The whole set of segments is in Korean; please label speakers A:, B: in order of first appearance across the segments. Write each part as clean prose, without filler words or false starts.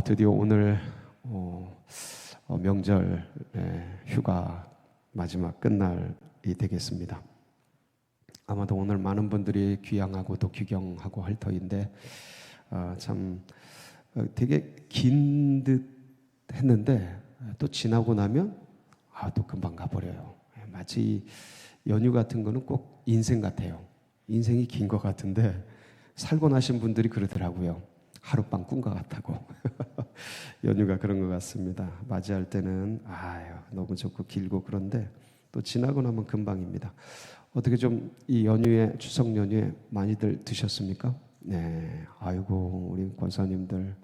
A: 드디어 오늘 명절 휴가 마지막 끝날이 되겠습니다. 아마도 오늘 많은 분들이 귀향하고 또 귀경하고 할 터인데 참 되게 긴 듯 했는데 또 지나고 나면 또 금방 가버려요. 마치 연휴 같은 거는 꼭 인생 같아요. 인생이 긴 것 같은데 살고 나신 분들이 그러더라고요. 하룻밤 꾼 것 같다고. 연휴가 그런 것 같습니다. 맞이할 때는 너무 좋고 길고 그런데 또 지나고 나면 금방입니다. 어떻게 좀 이 연휴에 추석 연휴에 많이들 드셨습니까? 네, 아이고 우리 권사님들,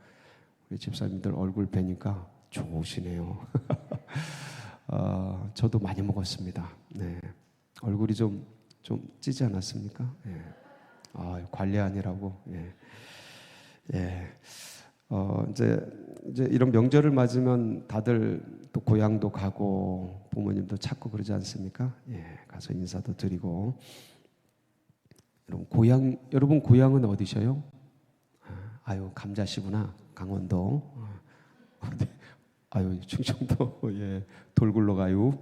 A: 우리 집사님들 얼굴 뵈니까 좋으시네요. 저도 많이 먹었습니다. 네, 얼굴이 좀 찌지 않았습니까? 네. 관리하느라고. 이제 이런 명절을 맞으면 다들 또 고향도 가고 부모님도 찾고 그러지 않습니까? 가서 인사도 드리고. 여러분 고향은 어디셔요? 감자시구나. 강원도. 충청도. 돌굴러 가요.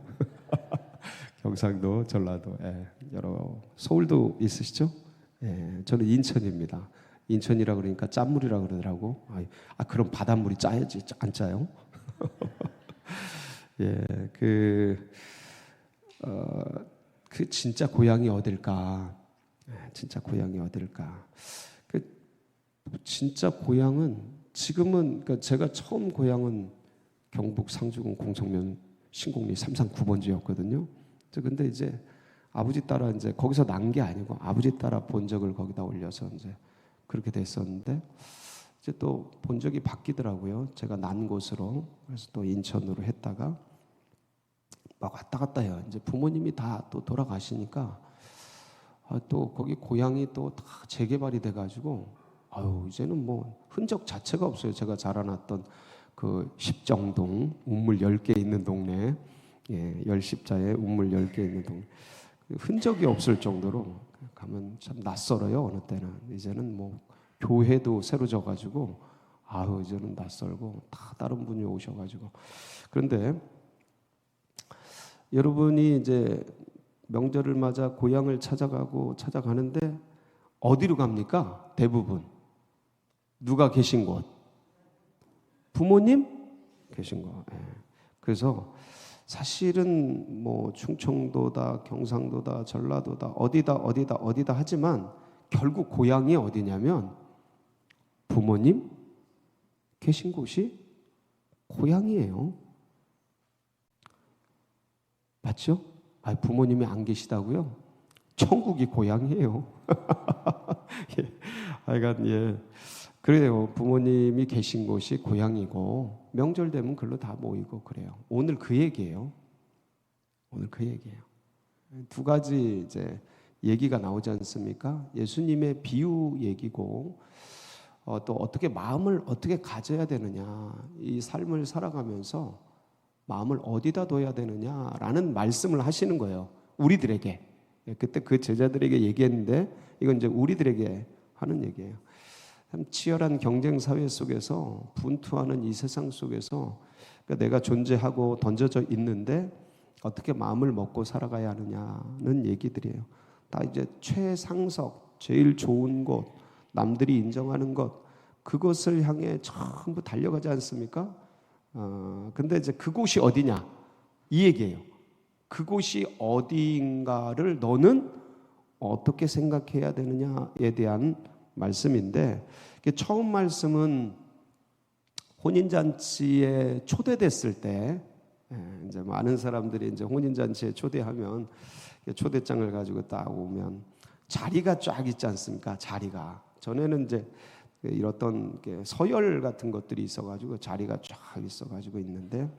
A: 경상도, 전라도. 여러 서울도 있으시죠? 저는 인천입니다. 인천이라 그러니까 짠물이라 그러더라고. 그럼 바닷물이 짜야지. 안 짜요? 그 진짜 고향이 어딜까? 진짜 고향이 어딜까? 진짜 고향은 지금은 그러니까 제가 처음 고향은 경북 상주군 공성면 신곡리 339번지였거든요. 근데 이제 아버지 따라 이제 거기서 난 게 아니고 아버지 따라 본적을 거기다 올려서 이제 그렇게 됐었는데 이제 또 본적이 바뀌더라고요. 제가 난 곳으로. 그래서 또 인천으로 했다가 막 왔다 갔다 해요. 이제 부모님이 다 또 돌아가시니까 또 거기 고향이 또 다 재개발이 돼가지고 이제는 뭐 흔적 자체가 없어요. 제가 자라났던 그 십정동 운물 10개 있는 동네, 열십자에 운물 10개 있는 동네. 흔적이 없을 정도로 가면 참 낯설어요. 어느 때는. 이제는 뭐 교회도 새로 져가지고 이제는 낯설고 다 다른 분이 오셔가지고. 그런데 여러분이 이제 명절을 맞아 고향을 찾아가는데 어디로 갑니까? 대부분 누가 계신 곳? 부모님 계신 곳. 그래서 사실은 뭐 충청도다, 경상도다, 전라도다, 어디다 하지만 결국 고향이 어디냐면 부모님 계신 곳이 고향이에요. 맞죠? 부모님이 안 계시다고요? 천국이 고향이에요. 그래요. 부모님이 계신 곳이 고향이고 명절 되면 글로 다 모이고 그래요. 오늘 그 얘기예요. 두 가지 이제 얘기가 나오지 않습니까? 예수님의 비유 얘기고 또 어떻게 마음을 어떻게 가져야 되느냐, 이 삶을 살아가면서 마음을 어디다 둬야 되느냐라는 말씀을 하시는 거예요. 우리들에게. 그때 그 제자들에게 얘기했는데 이건 이제 우리들에게 하는 얘기예요. 참 치열한 경쟁 사회 속에서 분투하는 이 세상 속에서 내가 존재하고 던져져 있는데 어떻게 마음을 먹고 살아가야 하느냐는 얘기들이에요. 다 이제 최상석, 제일 좋은 곳, 남들이 인정하는 것, 그것을 향해 전부 달려가지 않습니까? 근데 이제 그곳이 어디냐? 이 얘기예요. 그곳이 어디인가를 너는 어떻게 생각해야 되느냐에 대한 말씀인데, 처음 말씀은 혼인잔치에 초대됐을 때, 이제 많은 사람들이 이제 혼인잔치에 초대하면 초대장을 가지고 딱 오면 자리가 쫙 있지 않습니까? 자리가. 전에는 이제 이런 서열 같은 것들이 있어가지고 자리가 쫙 있어가지고 있는데,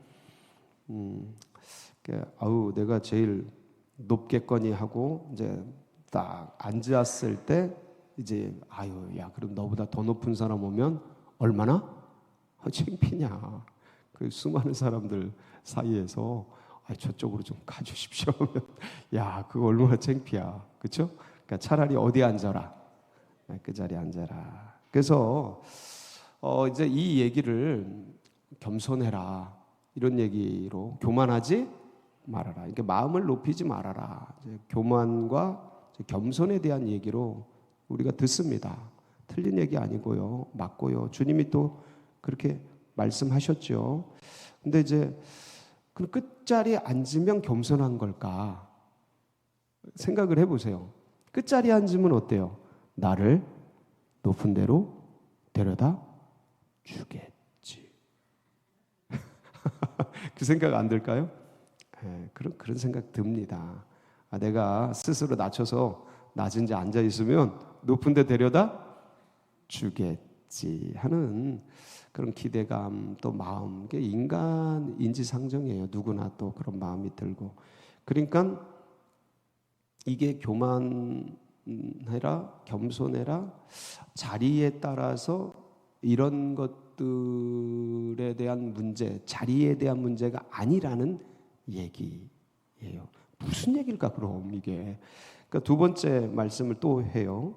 A: 내가 제일 높겠거니 하고 이제 딱 앉았을 때 이제 그럼 너보다 더 높은 사람 오면 얼마나 창피냐. 그 수많은 사람들 사이에서 저쪽으로 좀 가주십시오 하면 그거 얼마나 창피야. 그렇죠? 그러니까 차라리 어디 앉아라. 그 자리에 앉아라. 그래서 이제 이 얘기를 겸손해라 이런 얘기로 교만하지 말아라. 이게 마음을 높이지 말아라. 이제 교만과 겸손에 대한 얘기로 우리가 듣습니다. 틀린 얘기 아니고요, 맞고요. 주님이 또 그렇게 말씀하셨죠. 근데 이제 그 끝자리에 앉으면 겸손한 걸까? 생각을 해보세요. 끝자리에 앉으면 어때요? 나를 높은 데로 데려다 주겠지. 그 생각 안 들까요? 그런 생각 듭니다. 내가 스스로 낮춰서 낮은 데 앉아 있으면 높은 데 데려다 주겠지 하는 그런 기대감, 또 마음, 이게 인간 인지상정이에요. 누구나 또 그런 마음이 들고. 그러니까 이게 교만해라, 겸손해라, 자리에 따라서 이런 것들에 대한 문제, 자리에 대한 문제가 아니라는 얘기예요. 무슨 얘기일까 그럼 이게? 그러니까 두 번째 말씀을 또 해요.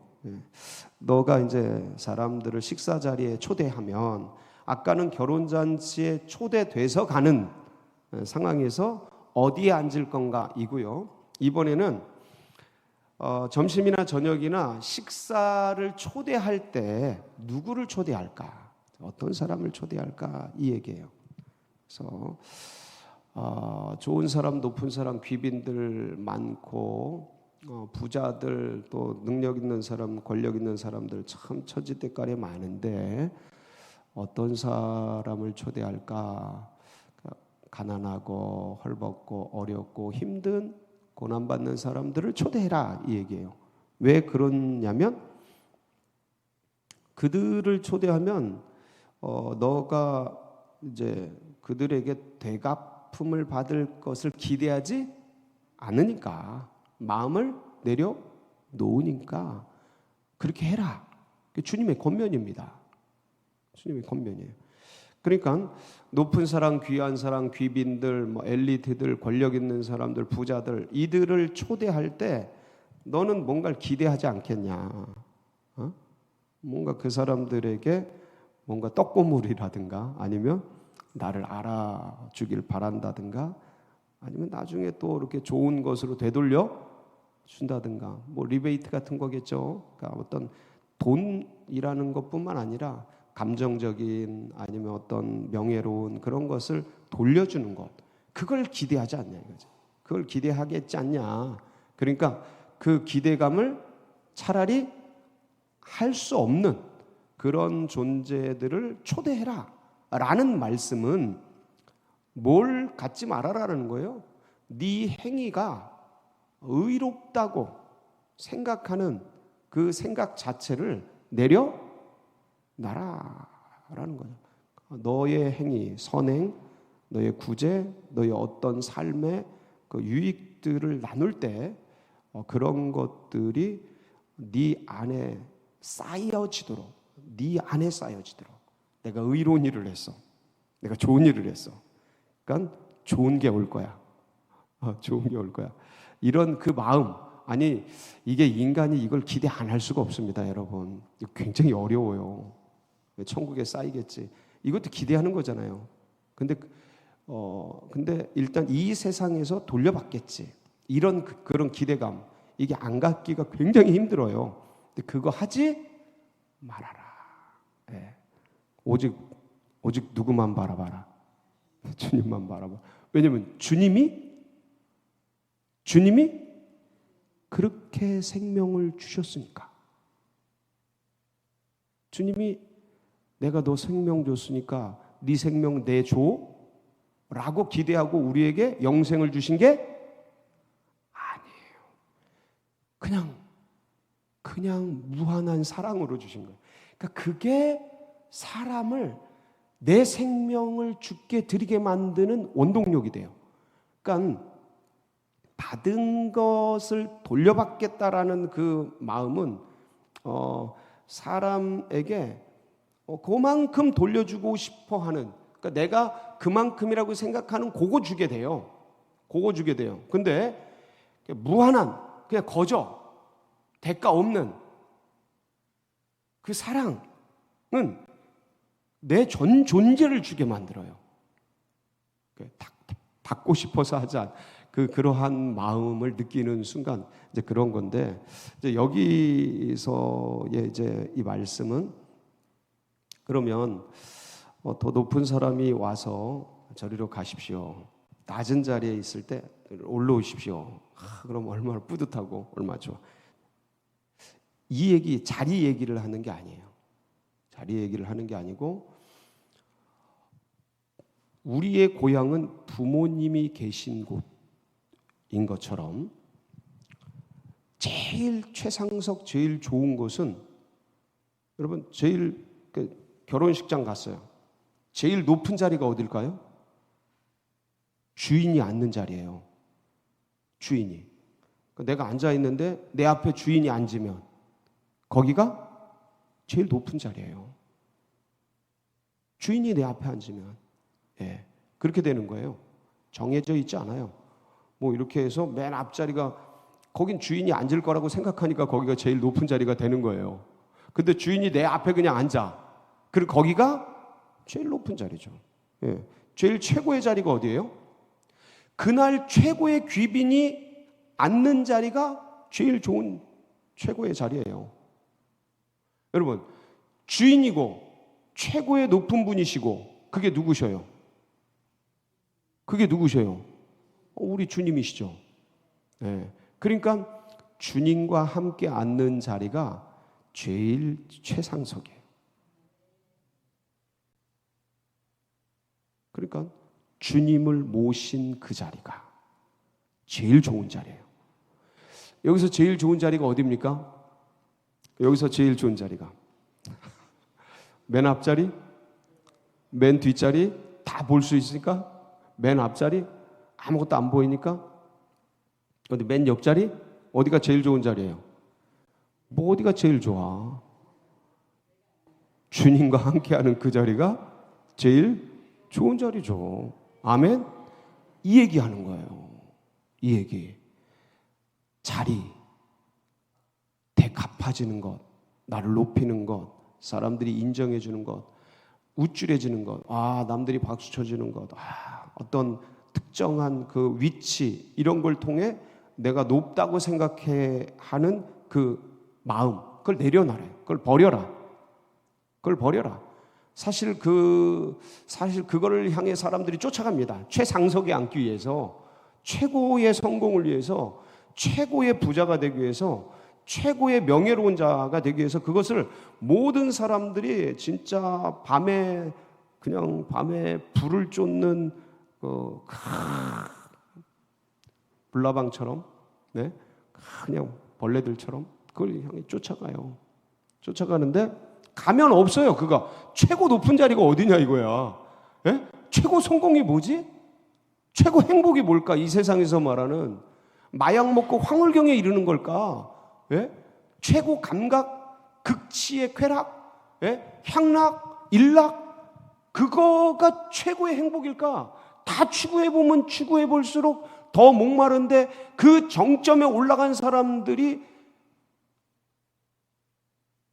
A: 너가 이제 사람들을 식사 자리에 초대하면, 아까는 결혼잔치에 초대돼서 가는 상황에서 어디에 앉을 건가 이고요. 이번에는 점심이나 저녁이나 식사를 초대할 때 누구를 초대할까? 어떤 사람을 초대할까? 이 얘기예요. 그래서 좋은 사람, 높은 사람, 귀빈들 많고 부자들, 또 능력 있는 사람, 권력 있는 사람들 참 천지대깔에 많은데 어떤 사람을 초대할까? 가난하고 헐벗고 어렵고 힘든 고난받는 사람들을 초대해라 이 얘기예요. 왜 그러냐면 그들을 초대하면 너가 이제 그들에게 대갚음을 받을 것을 기대하지 않으니까, 마음을 내려놓으니까 그렇게 해라. 주님의 권면입니다. 주님의 권면이에요. 그러니까 높은 사람, 귀한 사람, 귀빈들, 엘리트들, 권력 있는 사람들, 부자들, 이들을 초대할 때 너는 뭔가를 기대하지 않겠냐? 뭔가 그 사람들에게 뭔가 떡고물이라든가, 아니면 나를 알아주길 바란다든가, 아니면 나중에 또 이렇게 좋은 것으로 되돌려 준다든가, 리베이트 같은 거겠죠. 그러니까 어떤 돈이라는 것뿐만 아니라 감정적인, 아니면 어떤 명예로운 그런 것을 돌려주는 것, 그걸 기대하지 않냐 이거죠. 그걸 기대하겠지 않냐. 그러니까 그 기대감을 차라리 할 수 없는 그런 존재들을 초대해라 라는 말씀은 뭘 갖지 말아라는 거예요. 네 행위가 의롭다고 생각하는 그 생각 자체를 내려놔라라는 거죠. 너의 행위, 선행, 너의 구제, 너의 어떤 삶의 그 유익들을 나눌 때 그런 것들이 네 안에 쌓여지도록, 네 안에 쌓여지도록. 내가 의로운 일을 했어, 내가 좋은 일을 했어, 그러니까 좋은 게 올 거야. 좋은 게 올 거야. 이런 그 마음, 아니 이게 인간이 이걸 기대 안 할 수가 없습니다, 여러분. 이거 굉장히 어려워요. 천국에 쌓이겠지, 이것도 기대하는 거잖아요. 근데 일단 이 세상에서 돌려받겠지, 이런 그런 기대감, 이게 안 갖기가 굉장히 힘들어요. 근데 그거 하지 말아라. 네. 오직 누구만 바라봐라. 주님만 바라봐. 왜냐하면 주님이 그렇게 생명을 주셨으니까. 주님이 내가 너 생명 줬으니까 네 생명 내줘 라고 기대하고 우리에게 영생을 주신 게 아니에요. 그냥 무한한 사랑으로 주신 거예요. 그러니까 그게 사람을, 내 생명을 주께 드리게 만드는 원동력이 돼요. 그러니까 받은 것을 돌려받겠다라는 그 마음은 사람에게 그만큼 돌려주고 싶어하는, 그러니까 내가 그만큼이라고 생각하는 그거 주게 돼요. 근데 무한한, 그냥 거저 대가 없는 그 사랑은 내 전 존재를 주게 만들어요. 받고 싶어서 하자. 그러한 마음을 느끼는 순간 이제 그런 건데, 이제 여기서의 이제 이 말씀은 그러면 더 높은 사람이 와서 저리로 가십시오. 낮은 자리에 있을 때 올라오십시오. 그럼 얼마나 뿌듯하고 얼마나 좋아. 이 얘기, 자리 얘기를 하는 게 아니에요. 자리 얘기를 하는 게 아니고, 우리의 고향은 부모님이 계신 곳인 것처럼 제일 최상석, 제일 좋은 곳은, 여러분 제일 결혼식장 갔어요. 제일 높은 자리가 어딜까요? 주인이 앉는 자리예요. 주인이. 내가 앉아 있는데 내 앞에 주인이 앉으면 거기가 제일 높은 자리예요. 주인이 내 앞에 앉으면, 예, 그렇게 되는 거예요. 정해져 있지 않아요. 뭐 이렇게 해서 맨 앞자리가, 거긴 주인이 앉을 거라고 생각하니까 거기가 제일 높은 자리가 되는 거예요. 근데 주인이 내 앞에 그냥 앉아. 그리고 거기가 제일 높은 자리죠. 예, 제일 최고의 자리가 어디예요? 그날 최고의 귀빈이 앉는 자리가 제일 좋은 최고의 자리예요. 여러분, 주인이고 최고의 높은 분이시고 그게 누구셔요? 그게 누구셔요? 우리 주님이시죠. 네. 그러니까 주님과 함께 앉는 자리가 제일 최상석이에요. 그러니까 주님을 모신 그 자리가 제일 좋은 자리예요. 여기서 제일 좋은 자리가 어디입니까? 여기서 제일 좋은 자리가 맨 앞자리, 맨 뒷자리 다 볼 수 있으니까 맨 앞자리 아무것도 안 보이니까, 어디 맨 옆자리 어디가 제일 좋은 자리예요? 뭐 어디가 제일 좋아? 주님과 함께하는 그 자리가 제일 좋은 자리죠. 아멘? 이 얘기하는 거예요. 이 얘기. 자리, 대갚아지는 것, 나를 높이는 것, 사람들이 인정해 주는 것, 우쭐해지는 것, 남들이 박수 쳐주는 것, 어떤 특정한 그 위치, 이런 걸 통해 내가 높다고 생각해 하는 그 마음, 그걸 내려놔래. 그걸 버려라. 그걸 버려라. 사실 그거를 향해 사람들이 쫓아갑니다. 최상석에 앉기 위해서, 최고의 성공을 위해서, 최고의 부자가 되기 위해서, 최고의 명예로운 자가 되기 위해서 그것을 모든 사람들이 진짜 밤에 불을 쫓는 불나방처럼, 네? 그냥 벌레들처럼 그걸 향해 쫓아가요. 쫓아가는데 가면 없어요. 그가 최고 높은 자리가 어디냐 이거야. 예? 최고 성공이 뭐지? 최고 행복이 뭘까? 이 세상에서 말하는 마약 먹고 황홀경에 이르는 걸까? 예? 최고 감각, 극치의 쾌락, 예? 향락, 일락, 그거가 최고의 행복일까? 다 추구해보면 추구해볼수록 더 목마른데, 그 정점에 올라간 사람들이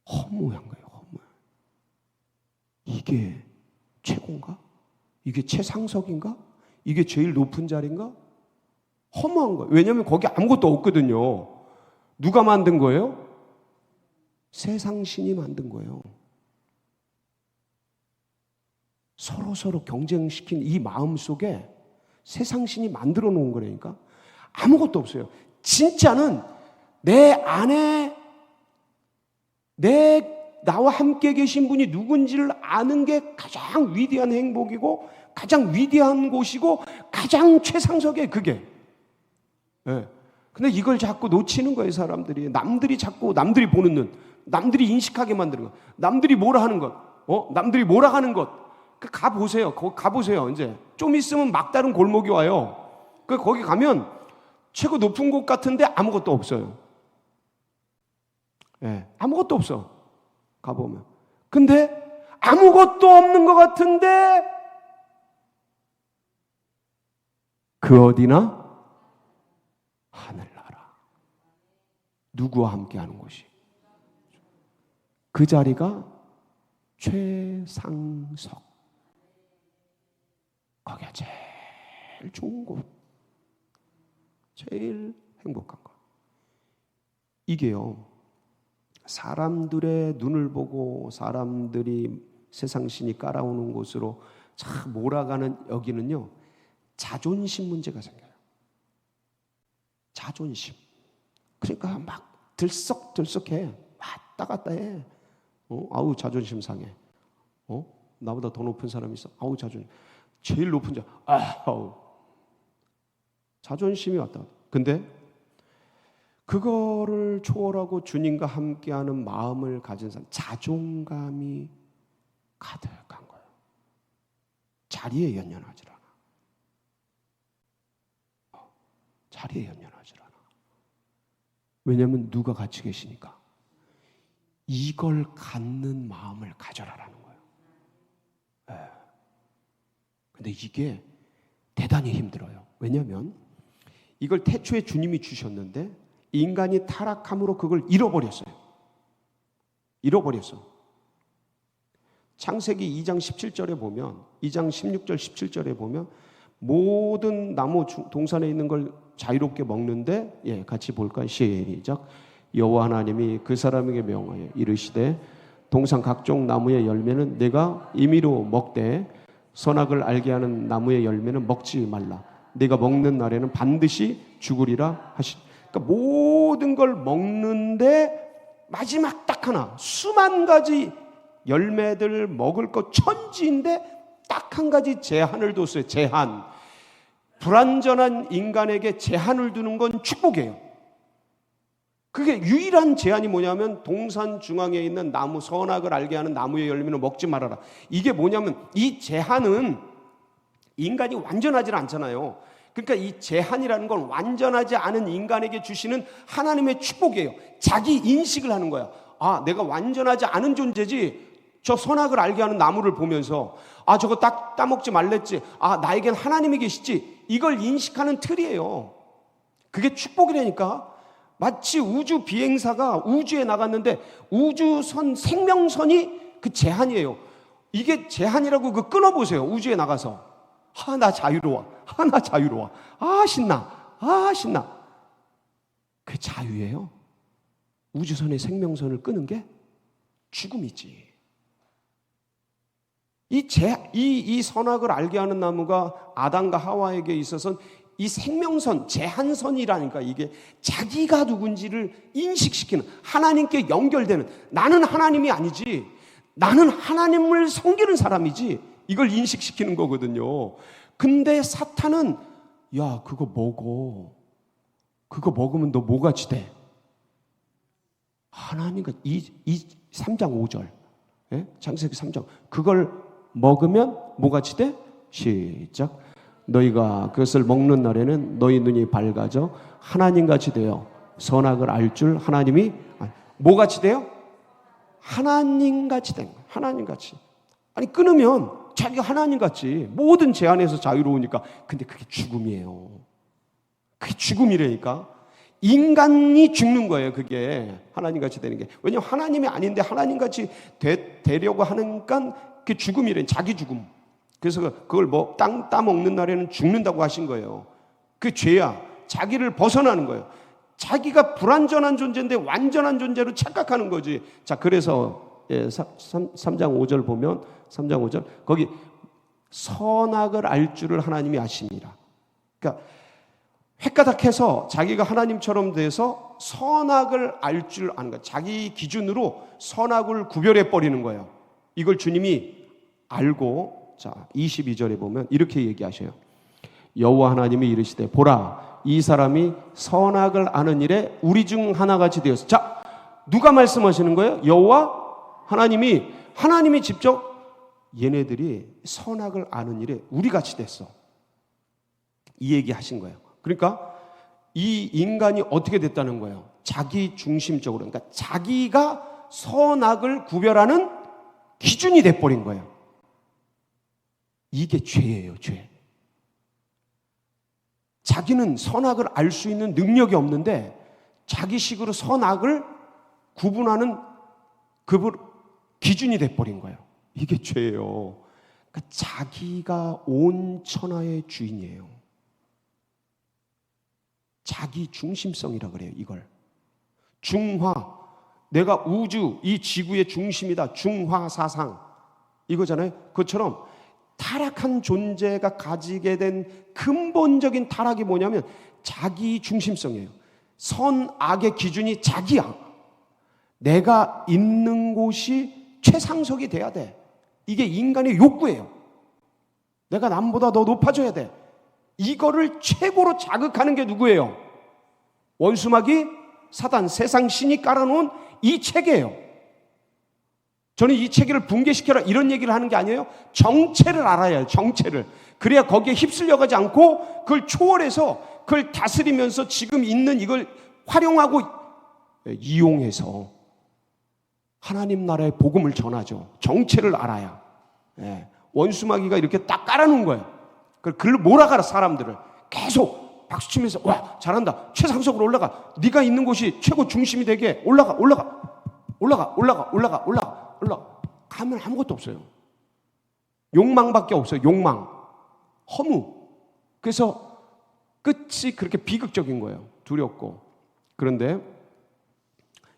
A: 허무한 거예요. 허무해. 이게 최고인가? 이게 최상석인가? 이게 제일 높은 자리인가? 허무한 거예요. 왜냐하면 거기 아무것도 없거든요. 누가 만든 거예요? 세상신이 만든 거예요. 서로 경쟁시킨 이 마음 속에 세상신이 만들어 놓은 거라니까. 아무것도 없어요. 진짜는 내 안에 나와 함께 계신 분이 누군지를 아는 게 가장 위대한 행복이고, 가장 위대한 곳이고, 가장 최상석이에요. 그게. 네. 근데 이걸 자꾸 놓치는 거예요, 사람들이. 남들이 보는 눈, 남들이 인식하게 만드는 것, 남들이 뭐라 하는 것, 남들이 뭐라 하는 것. 가보세요. 거기 가보세요. 이제 좀 있으면 막다른 골목이 와요. 거기 가면 최고 높은 곳 같은데 아무것도 없어요. 네, 아무것도 없어. 가보면. 근데 아무것도 없는 것 같은데 그 어디나 하늘나라. 누구와 함께 하는 곳이. 그 자리가 최상석. 거기가 제일 좋은 곳, 제일 행복한 곳. 이게요, 사람들의 눈을 보고 사람들이 세상 신이 깔아오는 곳으로 참 몰아가는 여기는요, 자존심 문제가 생겨요. 자존심. 그러니까 막 들썩들썩해. 왔다 갔다 해. 아우 자존심 상해. 나보다 더 높은 사람이 있어. 아우 자존심. 제일 높은 자. 아우. 자존심이 왔다 갔다. 근데 그거를 초월하고 주님과 함께하는 마음을 가진 사람, 자존감이 가득한 거예요. 자리에 연연하지 않아. 자리에 연연하지 않아. 왜냐하면 누가 같이 계시니까. 이걸 갖는 마음을 가져라라는 거예요. 네. 근데 이게 대단히 힘들어요. 왜냐하면 이걸 태초에 주님이 주셨는데 인간이 타락함으로 그걸 잃어버렸어요. 잃어버렸어. 창세기 2장 17절에 보면, 2장 16절 17절에 보면 모든 나무 동산에 있는 걸 자유롭게 먹는데, 같이 볼까요? 시작. 여호와 하나님이 그 사람에게 명하여 이르시되 동산 각종 나무의 열매는 내가 임의로 먹되 선악을 알게 하는 나무의 열매는 먹지 말라. 내가 먹는 날에는 반드시 죽으리라 하시. 그러니까 모든 걸 먹는데 마지막 딱 하나, 수만 가지 열매들 먹을 것 천지인데 딱 한 가지 제한을 뒀어요. 제한. 불완전한 인간에게 제한을 두는 건 축복이에요. 그게 유일한 제한이 뭐냐면 동산 중앙에 있는 나무, 선악을 알게 하는 나무의 열매는 먹지 말아라. 이게 뭐냐면 이 제한은 인간이 완전하지 않잖아요. 그러니까 이 제한이라는 건 완전하지 않은 인간에게 주시는 하나님의 축복이에요. 자기 인식을 하는 거야. 아, 내가 완전하지 않은 존재지. 저 선악을 알게 하는 나무를 보면서 아, 저거 따먹지 말랬지. 아, 나에겐 하나님이 계시지. 이걸 인식하는 틀이에요. 그게 축복이라니까. 마치 우주 비행사가 우주에 나갔는데 우주선 생명선이 그 제한이에요. 이게 제한이라고 그 끊어보세요. 우주에 나가서 나 자유로워. 나 자유로워. 신나. 신나. 그게 자유예요. 우주선의 생명선을 끄는 게 죽음이지. 이 선악을 알게 하는 나무가 아담과 하와에게 있어서는 이 생명선, 제한선이라니까. 이게 자기가 누군지를 인식시키는, 하나님께 연결되는, 나는 하나님이 아니지, 나는 하나님을 섬기는 사람이지, 이걸 인식시키는 거거든요. 근데 사탄은 야, 그거 먹어. 그거 먹으면 너 뭐같이 돼? 하나님과 3장 5절, 창세기 3장, 그걸 먹으면 뭐같이 돼? 시작. 너희가 그것을 먹는 날에는 너희 눈이 밝아져 하나님같이 되어 선악을 알 줄 하나님이. 뭐같이 돼요? 하나님같이 된 거예요. 하나님같이. 아니, 끊으면 자기가 하나님같이 모든 제한에서 자유로우니까. 근데 그게 죽음이에요. 그게 죽음이라니까. 인간이 죽는 거예요. 그게 하나님같이 되는 게. 왜냐하면 하나님이 아닌데 하나님같이 되려고 하니까 그게 죽음이래. 자기 죽음. 그래서 그걸 따먹는 날에는 죽는다고 하신 거예요. 그게 죄야. 자기를 벗어나는 거예요. 자기가 불완전한 존재인데 완전한 존재로 착각하는 거지. 자, 그래서 3장 5절 보면 3장 5절 거기 선악을 알 줄을 하나님이 아십니다. 그러니까 획가닥해서 자기가 하나님처럼 돼서 선악을 알 줄 아는 거예요. 자기 기준으로 선악을 구별해 버리는 거예요. 이걸 주님이 알고, 자 22절에 보면 이렇게 얘기하셔요. 여호와 하나님이 이르시되 보라, 이 사람이 선악을 아는 일에 우리 중 하나같이 되었어. 자, 누가 말씀하시는 거예요? 여호와 하나님이 직접 얘네들이 선악을 아는 일에 우리같이 됐어. 이 얘기 하신 거예요. 그러니까 이 인간이 어떻게 됐다는 거예요? 자기 중심적으로, 그러니까 자기가 선악을 구별하는 기준이 돼버린 거예요. 이게 죄예요, 죄. 자기는 선악을 알 수 있는 능력이 없는데 자기식으로 선악을 구분하는 그 기준이 돼버린 거예요. 이게 죄예요. 그러니까 자기가 온 천하의 주인이에요. 자기 중심성이라 그래요. 이걸 중화, 내가 우주 이 지구의 중심이다, 중화 사상 이거잖아요. 그것처럼 타락한 존재가 가지게 된 근본적인 타락이 뭐냐면 자기 중심성이에요. 선, 악의 기준이 자기야. 내가 있는 곳이 최상석이 돼야 돼. 이게 인간의 욕구예요. 내가 남보다 더 높아져야 돼. 이거를 최고로 자극하는 게 누구예요? 원수마귀, 사단, 세상 신이 깔아놓은 이 체계예요. 저는 이 체계를 붕괴시켜라 이런 얘기를 하는 게 아니에요. 정체를 알아야 해요. 정체를. 그래야 거기에 휩쓸려가지 않고 그걸 초월해서 그걸 다스리면서 지금 있는 이걸 활용하고 이용해서 하나님 나라의 복음을 전하죠. 정체를 알아야. 원수마귀가 이렇게 딱 깔아놓은 거예요. 그걸 몰아가라 사람들을. 계속 박수치면서 와 잘한다. 최상석으로 올라가. 네가 있는 곳이 최고 중심이 되게 올라가. 가면 아무것도 없어요. 욕망밖에 없어요. 욕망. 허무. 그래서 끝이 그렇게 비극적인 거예요. 두렵고. 그런데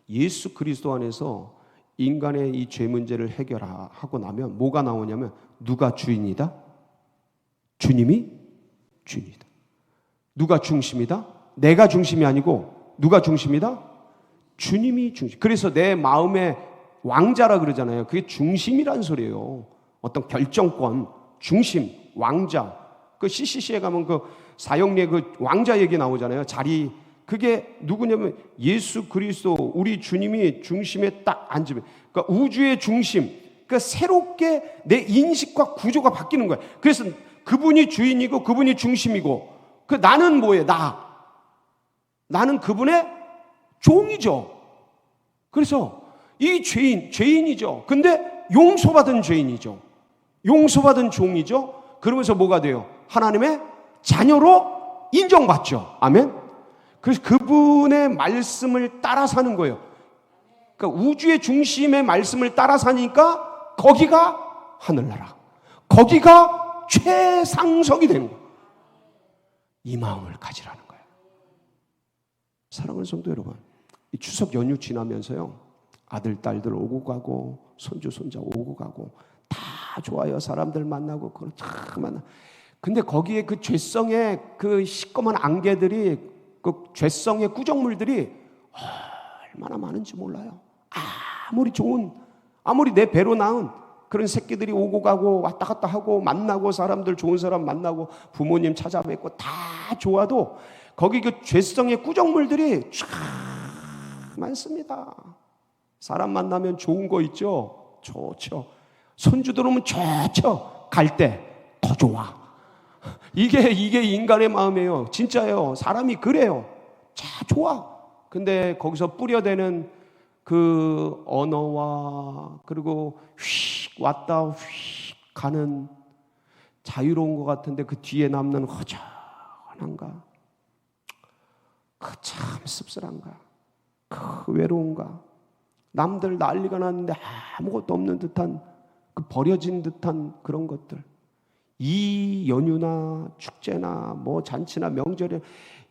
A: 예수 그리스도 안에서 인간의 이 죄 문제를 해결하고 나면 뭐가 나오냐면 누가 주인이다? 주님이 주인이다. 누가 중심이다? 내가 중심이 아니고 누가 중심이다? 주님이 중심. 그래서 내 마음의 왕자라 그러잖아요. 그게 중심이란 소리예요. 어떤 결정권, 중심, 왕자. 그 CCC에 가면 그 사형리에 그 왕자 얘기 나오잖아요. 자리. 그게 누구냐면 예수 그리스도 우리 주님이 중심에 딱 앉으면, 그러니까 우주의 중심, 그러니까 새롭게 내 인식과 구조가 바뀌는 거예요. 그래서 그분이 주인이고 그분이 중심이고, 그 나는 뭐예요? 나는 그분의 종이죠. 그래서 이 죄인이죠. 근데 용서받은 죄인이죠. 용서받은 종이죠. 그러면서 뭐가 돼요? 하나님의 자녀로 인정받죠. 아멘. 그래서 그분의 말씀을 따라 사는 거예요. 그러니까 우주의 중심의 말씀을 따라 사니까 거기가 하늘나라, 거기가 최상석이 되는 거예요. 이 마음을 가지라는 거예요. 사랑하는 성도 여러분, 이 추석 연휴 지나면서요, 아들 딸들 오고 가고 손주 손자 오고 가고 다 좋아요. 사람들 만나고 그걸 참 만나. 근데 거기에 그 죄성의 그 시꺼먼 안개들이, 그 죄성의 꾸정물들이 얼마나 많은지 몰라요. 아무리 좋은, 아무리 내 배로 낳은 그런 새끼들이 오고 가고 왔다 갔다 하고 만나고 사람들 좋은 사람 만나고 부모님 찾아뵙고 다 좋아도 거기 그 죄성의 꾸정물들이 쫙 많습니다. 사람 만나면 좋은 거 있죠? 좋죠. 손주 들어오면 좋죠. 갈 때 더 좋아. 이게 인간의 마음이에요. 진짜예요. 사람이 그래요. 자, 좋아. 근데 거기서 뿌려대는 그 언어와 그리고 휙 왔다 휙 가는 자유로운 것 같은데 그 뒤에 남는 허전한가, 그 참 씁쓸한가, 그 외로운가, 남들 난리가 났는데 아무것도 없는 듯한 그 버려진 듯한 그런 것들. 이 연휴나 축제나 뭐 잔치나 명절에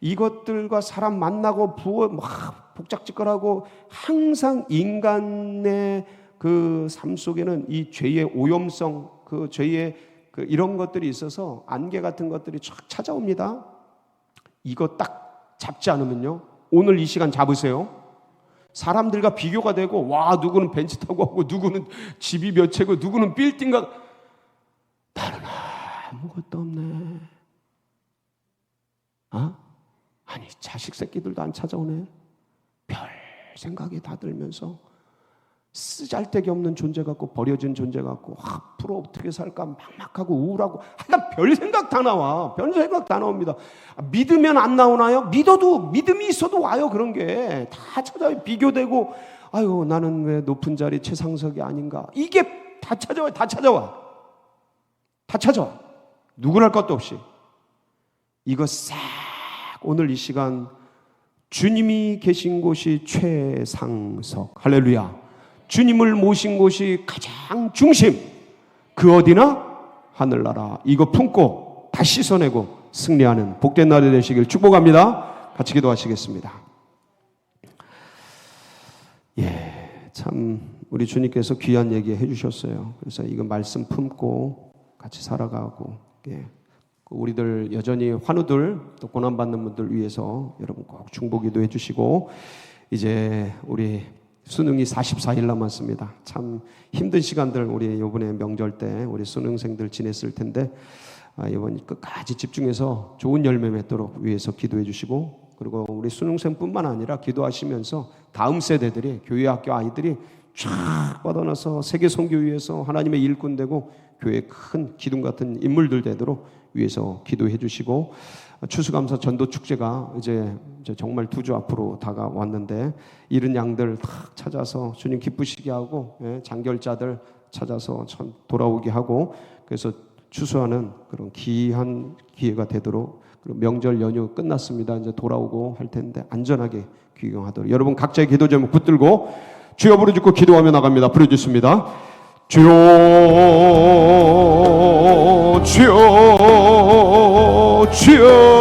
A: 이것들과 사람 만나고 부어 막 복작지껄하고 항상 인간의 그 삶 속에는 이 죄의 오염성, 그 죄의 그 이런 것들이 있어서 안개 같은 것들이 쫙 찾아옵니다. 이거 딱 잡지 않으면요, 오늘 이 시간 잡으세요. 사람들과 비교가 되고, 와 누구는 벤츠 타고 하고 누구는 집이 몇 채고 누구는 빌딩가, 나는 아무것도 없네. 아니 자식 새끼들도 안 찾아오네. 별 생각이 다 들면서 쓰잘데기 없는 존재 같고 버려진 존재 같고 앞으로 어떻게 살까 막막하고 우울하고 하여간 별 생각 다 나와. 별 생각 다 나옵니다. 믿으면 안 나오나요? 믿어도, 믿음이 있어도 와요. 그런 게 다 찾아와요. 비교되고, 아유 나는 왜 높은 자리 최상석이 아닌가. 이게 다 찾아와요. 다 찾아와. 누구랄 것도 없이. 이거 싹 오늘 이 시간 주님이 계신 곳이 최상석. 할렐루야. 주님을 모신 곳이 가장 중심. 그 어디나 하늘나라. 이거 품고 다 씻어내고 승리하는 복된 날이 되시길 축복합니다. 같이 기도하시겠습니다. 참 우리 주님께서 귀한 얘기 해주셨어요. 그래서 이거 말씀 품고 같이 살아가고, 우리들 여전히 환우들 또 고난받는 분들 위해서 여러분 꼭 중보기도 해주시고, 이제 우리 수능이 44일 남았습니다. 참 힘든 시간들 우리 이번에 명절 때 우리 수능생들 지냈을 텐데, 이번 끝까지 집중해서 좋은 열매 맺도록 위해서 기도해 주시고, 그리고 우리 수능생뿐만 아니라 기도하시면서 다음 세대들이, 교회 학교 아이들이 쫙 뻗어나서 세계 선교 위해서 하나님의 일꾼 되고 교회에 큰 기둥 같은 인물들 되도록 위해서 기도해 주시고, 추수감사 전도 축제가 이제 정말 2주 앞으로 다가왔는데, 잃은 양들 다 찾아서 주님 기쁘시게 하고, 장결자들 찾아서 참 돌아오게 하고, 그래서 추수하는 그런 귀한 기회가 되도록, 그리고 명절 연휴 끝났습니다. 이제 돌아오고 할 텐데 안전하게 귀경하도록 여러분 각자의 기도 제목 붙들고 주여 부르짖고 기도하며 나갑니다. 부르짖습니다. 주여, 주여, 주여.